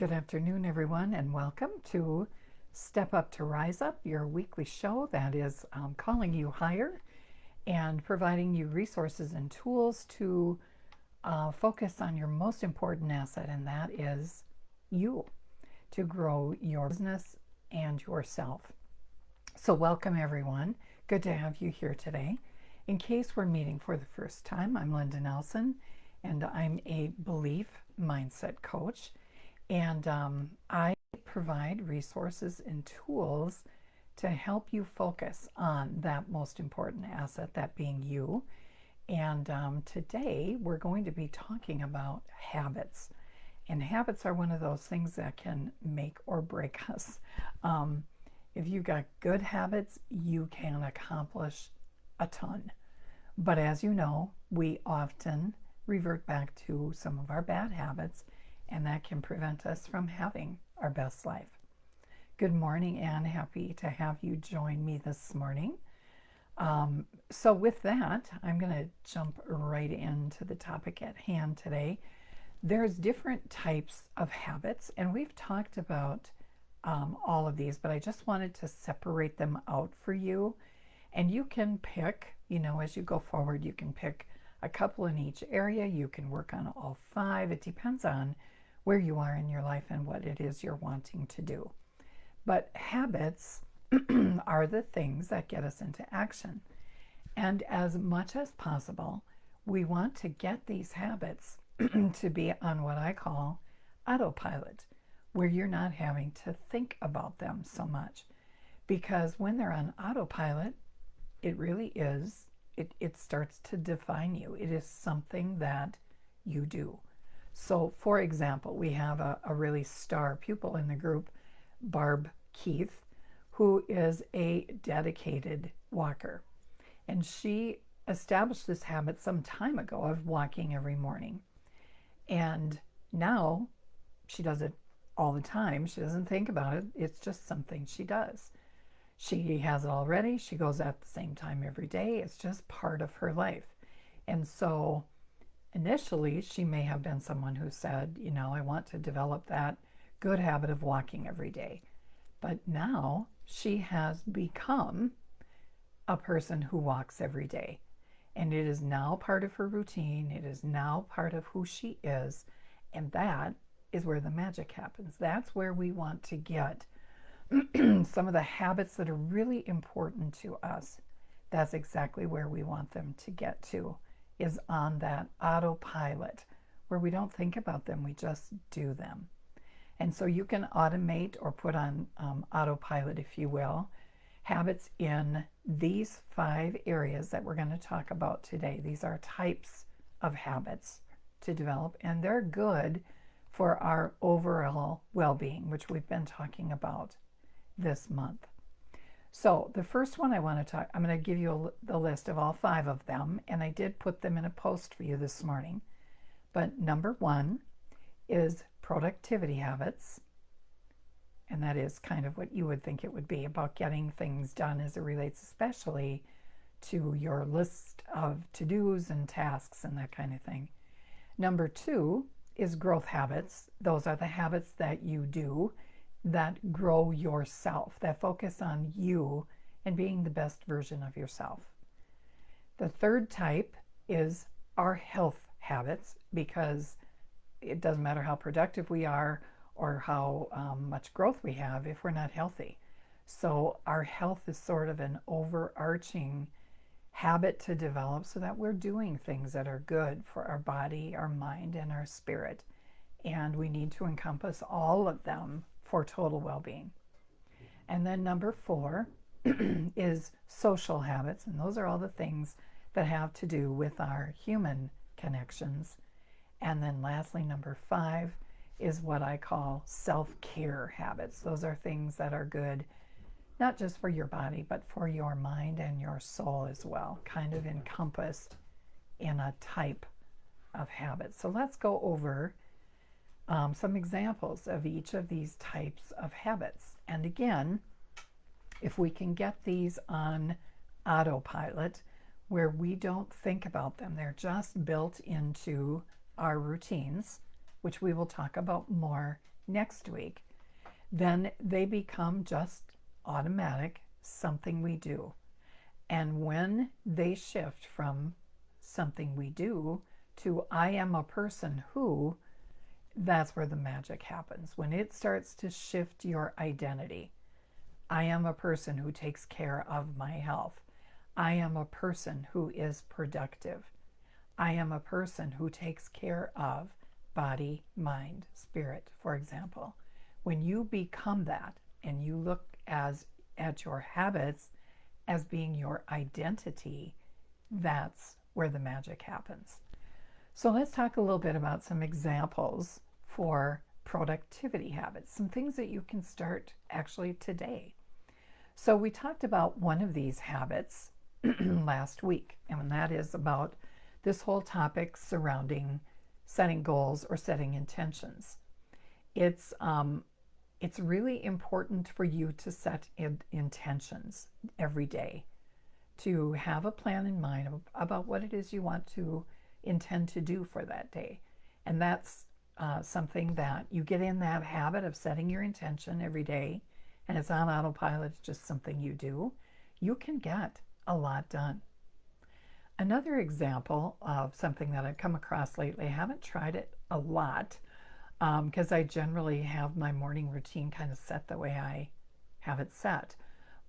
Good afternoon, everyone, and welcome to Step Up to Rise Up, your weekly show that is calling you higher and providing you resources and tools to focus on your most important asset, and that is you, to grow your business and yourself. So, welcome, everyone. Good to have you here today. In case we're meeting for the first time, I'm Linda Nelson, and I'm a belief mindset coach. And I provide resources and tools to help you focus on that most important asset, that being you. And today we're going to be talking about habits. And habits are one of those things that can make or break us. If you've got good habits, you can accomplish a ton. But as you know, we often revert back to some of our bad habits, and that can prevent us from having our best life. Good morning, and happy to have you join me this morning. So with that, I'm going to jump right into the topic at hand today. There's different types of habits, and we've talked about all of these, but I just wanted to separate them out for you. And you can pick, as you go forward, you can pick a couple in each area. You can work on all 5. It depends on where you are in your life and what it is you're wanting to do. But habits are the things that get us into action. And as much as possible, we want to get these habits to be on what I call autopilot, where you're not having to think about them so much. Because when they're on autopilot, it really is, it starts to define you. It is something that you do. So, for example, we have a really star pupil in the group, Barb Keith, who is a dedicated walker. And she established this habit some time ago of walking every morning. And now she does it all the time. She doesn't think about it. It's just something she does. She has it already. She goes at the same time every day. It's just part of her life. And so initially, she may have been someone who said, I want to develop that good habit of walking every day. But now she has become a person who walks every day. And it is now part of her routine. It is now part of who she is. And that is where the magic happens. That's where we want to get some of the habits that are really important to us. That's exactly where we want them to get to, is on that autopilot where we don't think about them, we just do them. And so you can automate or put on autopilot, if you will, habits in these 5 areas that we're going to talk about today. These are types of habits to develop, and they're good for our overall well-being, which we've been talking about this month. So the first one I'm going to give you the list of all 5 of them, and I did put them in a post for you this morning. But number 1 is productivity habits, and that is kind of what you would think it would be, about getting things done as it relates especially to your list of to-dos and tasks and that kind of thing. Number 2 is growth habits. Those are the habits that you do that grow yourself, that focus on you and being the best version of yourself. The third type is our health habits, because it doesn't matter how productive we are or how much growth we have if we're not healthy. So our health is sort of an overarching habit to develop so that we're doing things that are good for our body, our mind, and our spirit. And we need to encompass all of them for total well-being. And then number 4 is social habits, and those are all the things that have to do with our human connections. And then lastly, number 5 is what I call self-care habits. Those are things that are good not just for your body, but for your mind and your soul as well, kind of encompassed in a type of habit. So let's go over some examples of each of these types of habits. And again, if we can get these on autopilot, where we don't think about them, they're just built into our routines, which we will talk about more next week, then they become just automatic, something we do. And when they shift from something we do to I am a person who, that's where the magic happens. When it starts to shift your identity. I am a person who takes care of my health. I am a person who is productive. I am a person who takes care of body, mind, spirit, for example. When you become that and you look at your habits as being your identity, that's where the magic happens. So let's talk a little bit about some examples for productivity habits, some things that you can start actually today. So we talked about one of these habits last week, and that is about this whole topic surrounding setting goals or setting intentions. It's really important for you to set intentions every day, to have a plan in mind about what it is you want to intend to do for that day. And that's something that you get in that habit of setting your intention every day, and it's on autopilot, it's just something you do, you can get a lot done. Another example of something that I've come across lately, I haven't tried it a lot because I generally have my morning routine kind of set the way I have it set.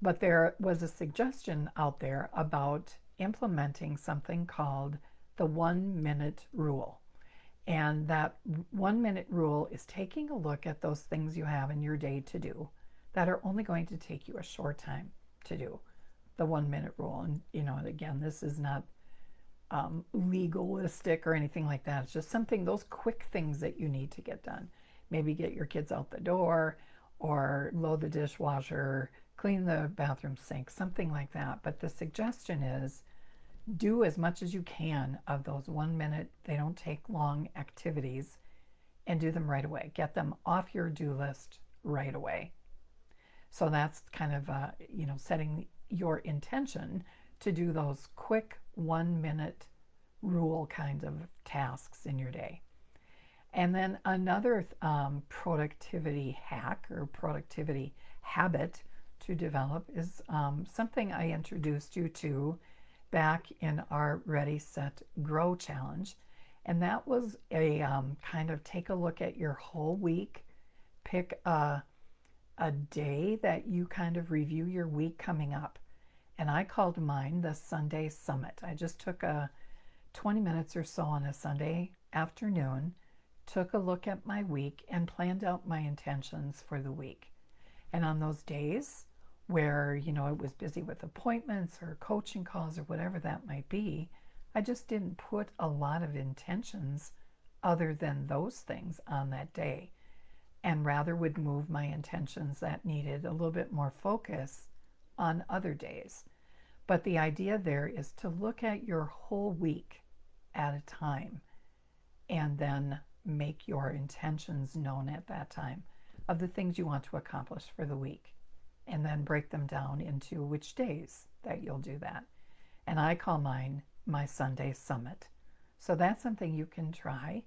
But there was a suggestion out there about implementing something called the 1 minute rule. And that 1 minute rule is taking a look at those things you have in your day to do that are only going to take you a short time to do. The 1 minute rule. And, again, this is not legalistic or anything like that. It's just something, those quick things that you need to get done. Maybe get your kids out the door or load the dishwasher, clean the bathroom sink, something like that. But the suggestion is do as much as you can of those 1 minute, they don't take long activities, and do them right away. Get them off your do list right away. So that's kind of, setting your intention to do those quick 1 minute rule kind of tasks in your day. And then another productivity hack or productivity habit to develop is something I introduced you to back in our Ready, Set, Grow challenge. And that was a kind of take a look at your whole week, pick a day that you kind of review your week coming up. And I called mine the Sunday Summit. I just took 20 minutes or so on a Sunday afternoon, took a look at my week, and planned out my intentions for the week. And on those days where, it was busy with appointments or coaching calls or whatever that might be, I just didn't put a lot of intentions other than those things on that day, and rather would move my intentions that needed a little bit more focus on other days. But the idea there is to look at your whole week at a time and then make your intentions known at that time of the things you want to accomplish for the week, and then break them down into which days that you'll do that. And I call mine my Sunday Summit. So that's something you can try.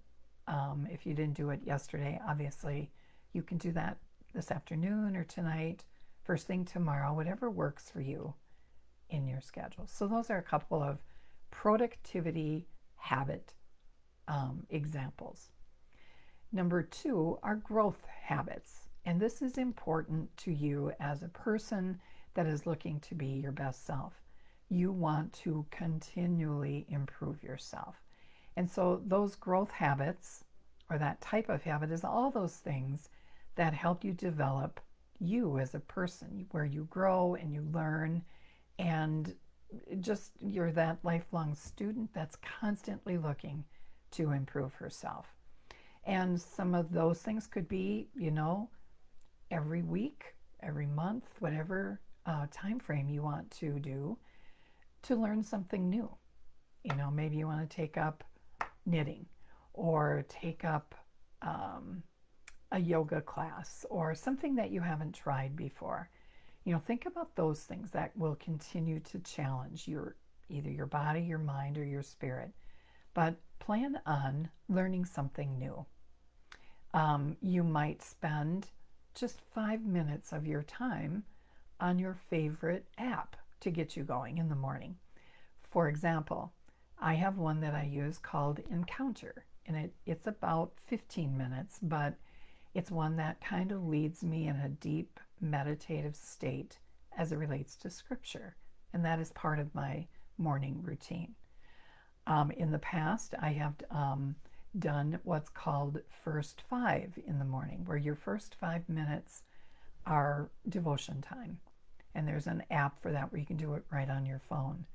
If you didn't do it yesterday, obviously you can do that this afternoon or tonight, first thing tomorrow, whatever works for you in your schedule. So those are a couple of productivity habit examples. Number 2 are growth habits. And this is important to you as a person that is looking to be your best self. You want to continually improve yourself. And so those growth habits, or that type of habit, is all those things that help you develop you as a person, where you grow and you learn, and just you're that lifelong student that's constantly looking to improve herself. And some of those things could be, every week, every month, whatever time frame you want to do to learn something new. Maybe you want to take up knitting or take up a yoga class or something that you haven't tried before. Think about those things that will continue to challenge either your body, your mind, or your spirit. But plan on learning something new. You might spend just 5 minutes of your time on your favorite app to get you going in the morning. For example, I have one that I use called Encounter, and it's about 15 minutes, but it's one that kind of leads me in a deep meditative state as it relates to scripture, and that is part of my morning routine. In the past, I have done what's called first five in the morning, where your first 5 minutes are devotion time. And there's an app for that where you can do it right on your phone.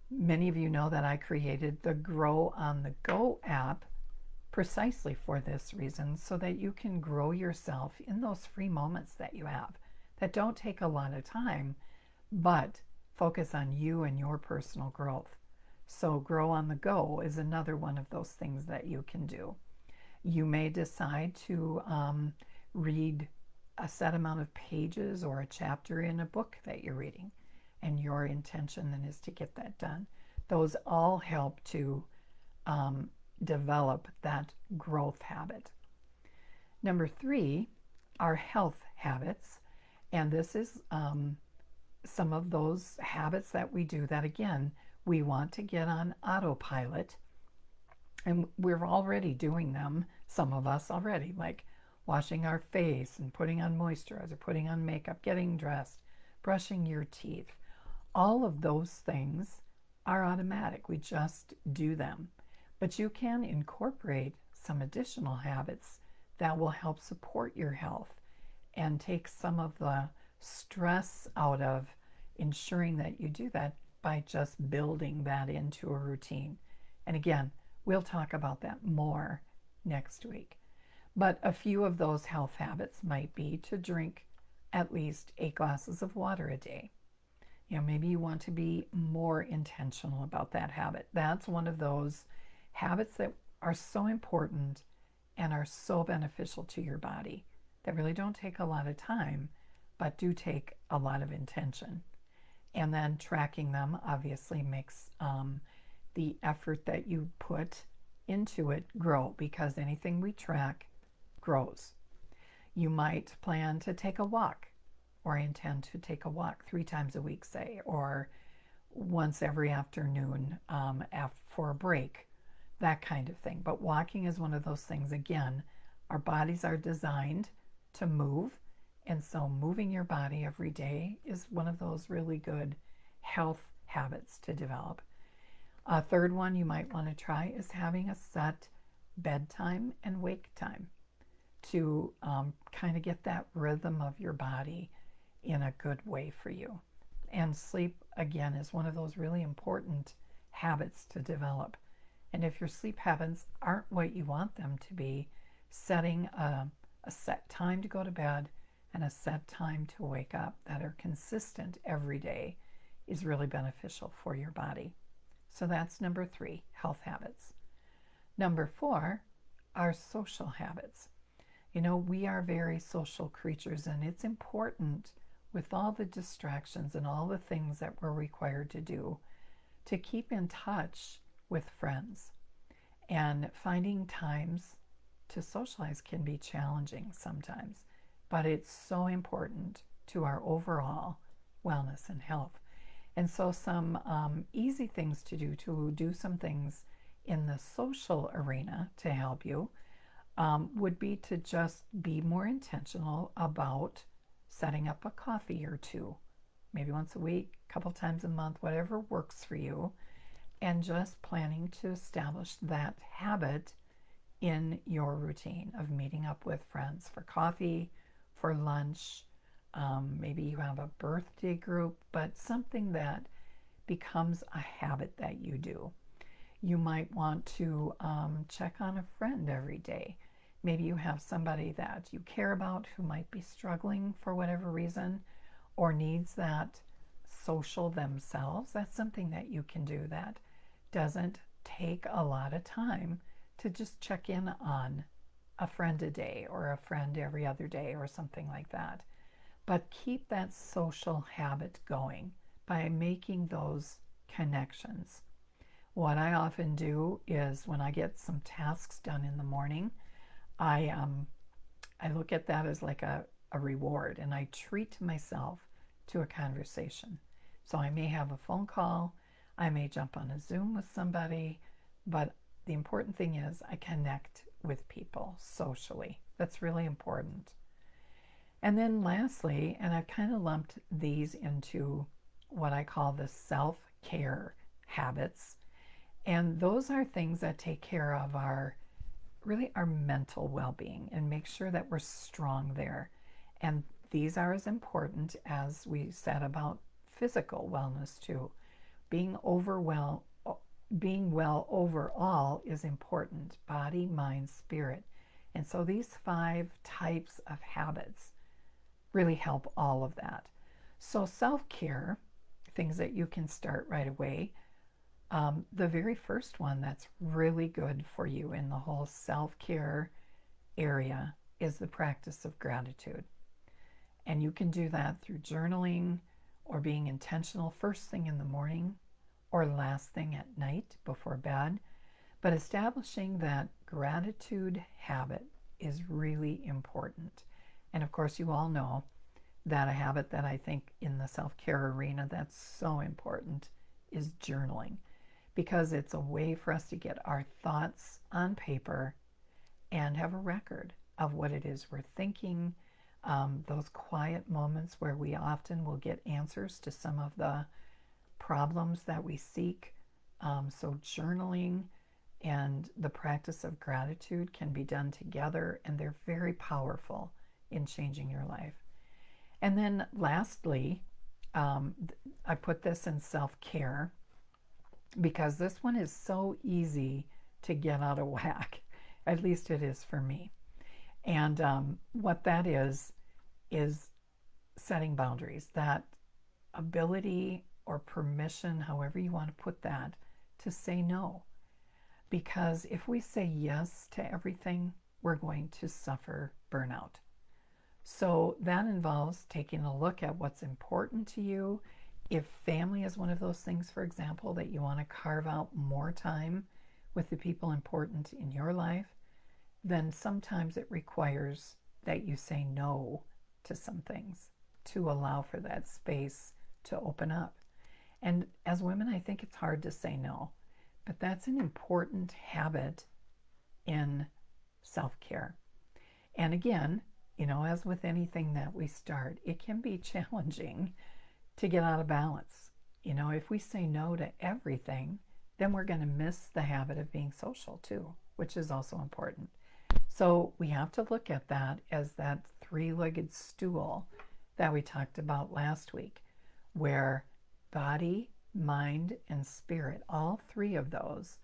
Many of you know that I created the Grow on the Go app precisely for this reason, so that you can grow yourself in those free moments that you have that don't take a lot of time, but focus on you and your personal growth. So Grow on the Go is another one of those things that you can do. You may decide to read a set amount of pages or a chapter in a book that you're reading, and your intention then is to get that done. Those all help to develop that growth habit. Number 3 are health habits, and this is some of those habits that we do that, again, we want to get on autopilot, and we're already doing them, some of us already, like washing our face and putting on moisturizer, putting on makeup, getting dressed, brushing your teeth. All of those things are automatic. We just do them. But you can incorporate some additional habits that will help support your health and take some of the stress out of ensuring that you do that by just building that into a routine. And again, we'll talk about that more next week. But a few of those health habits might be to drink at least 8 glasses of water a day. Maybe you want to be more intentional about that habit. That's one of those habits that are so important and are so beneficial to your body that really don't take a lot of time, but do take a lot of intention. And then tracking them obviously makes the effort that you put into it grow, because anything we track grows. You might plan to take a walk, or intend to take a walk 3 times a week, say, or once every afternoon for a break, that kind of thing. But walking is one of those things, again, our bodies are designed to move, and so moving your body every day is one of those really good health habits to develop. A third one you might want to try is having a set bedtime and wake time to kind of get that rhythm of your body in a good way for you. And sleep, again, is one of those really important habits to develop. And if your sleep habits aren't what you want them to be, setting a set time to go to bed and a set time to wake up that are consistent every day is really beneficial for your body. So that's number 3, health habits. Number 4 are social habits. We are very social creatures, and it's important, with all the distractions and all the things that we're required to do, to keep in touch with friends. And finding times to socialize can be challenging sometimes, but it's so important to our overall wellness and health. And so some easy things to do some things in the social arena to help you would be to just be more intentional about setting up a coffee or 2, maybe once a week, a couple times a month, whatever works for you, and just planning to establish that habit in your routine of meeting up with friends for coffee, for lunch. Maybe you have a birthday group, but something that becomes a habit that you do. You might want to check on a friend every day. Maybe you have somebody that you care about who might be struggling for whatever reason or needs that social themselves. That's something that you can do that doesn't take a lot of time, to just check in on a friend a day or a friend every other day or something like that. But keep that social habit going by making those connections. What I often do is, when I get some tasks done in the morning, I look at that as like a reward, and I treat myself to a conversation. So I may have a phone call, I may jump on a Zoom with somebody, but the important thing is I connect with people socially. That's really important. And then lastly, and I've kind of lumped these into what I call the self-care habits. And those are things that take care of our mental well-being and make sure that we're strong there. And these are as important as we said about physical wellness too. Being being well overall is important: body, mind, spirit. And so these 5 types of habits really help all of that. So self-care, things that you can start right away. The very first one that's really good for you in the whole self-care area is the practice of gratitude. And you can do that through journaling or being intentional first thing in the morning or last thing at night before bed. But establishing that gratitude habit is really important. And of course, you all know that a habit that I think in the self-care arena that's so important is journaling, because it's a way for us to get our thoughts on paper and have a record of what it is we're thinking. Those quiet moments where we often will get answers to some of the problems that we seek. So journaling and the practice of gratitude can be done together, and they're very powerful in changing your life. And then lastly, I put this in self-care because this one is so easy to get out of whack. At least it is for me. And what that is setting boundaries, that ability or permission, however you want to put that, to say no. Because if we say yes to everything, we're going to suffer burnout. So that involves taking a look at what's important to you. If family is one of those things, for example, that you want to carve out more time with the people important in your life, then sometimes it requires that you say no to some things to allow for that space to open up. And as women, I think it's hard to say no, but that's an important habit in self-care. And again, as with anything that we start, it can be challenging to get out of balance. If we say no to everything, then we're going to miss the habit of being social too, which is also important. So we have to look at that as that 3-legged stool that we talked about last week, where body, mind, and spirit, all 3 of those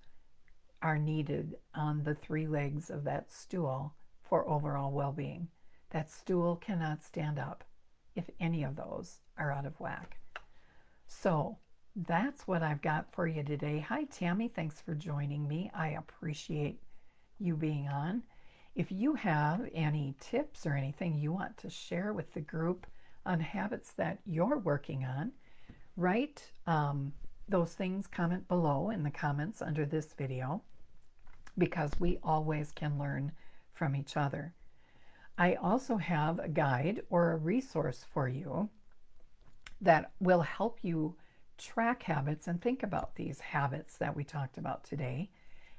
are needed on the 3 legs of that stool for overall well-being. That stool cannot stand up if any of those are out of whack. So that's what I've got for you today. Hi, Tammy. Thanks for joining me. I appreciate you being on. If you have any tips or anything you want to share with the group on habits that you're working on, write those things, comment below in the comments under this video, because we always can learn from each other. I also have a guide or a resource for you that will help you track habits and think about these habits that we talked about today.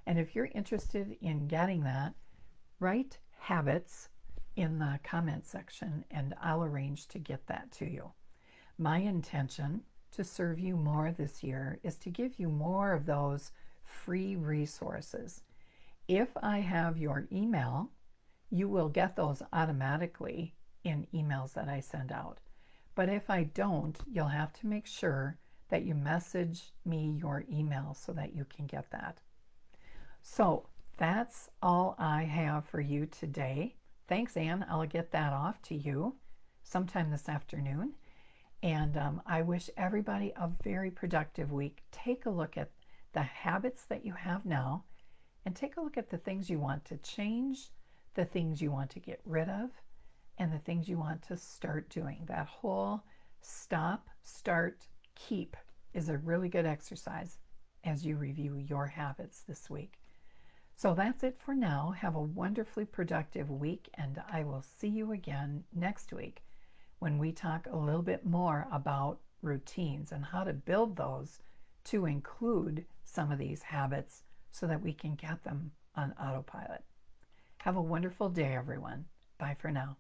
And if you're interested in getting that, write habits in the comment section and I'll arrange to get that to you. My intention to serve you more this year is to give you more of those free resources. If I have your email, you will get those automatically in emails that I send out. But if I don't, you'll have to make sure that you message me your email so that you can get that. So that's all I have for you today. Thanks, Anne. I'll get that off to you sometime this afternoon. And I wish everybody a very productive week. Take a look at the habits that you have now and take a look at the things you want to change, the things you want to get rid of, and the things you want to start doing. That whole stop, start, keep is a really good exercise as you review your habits this week. So that's it for now. Have a wonderfully productive week, and I will see you again next week when we talk a little bit more about routines and how to build those to include some of these habits so that we can get them on autopilot. Have a wonderful day, everyone. Bye for now.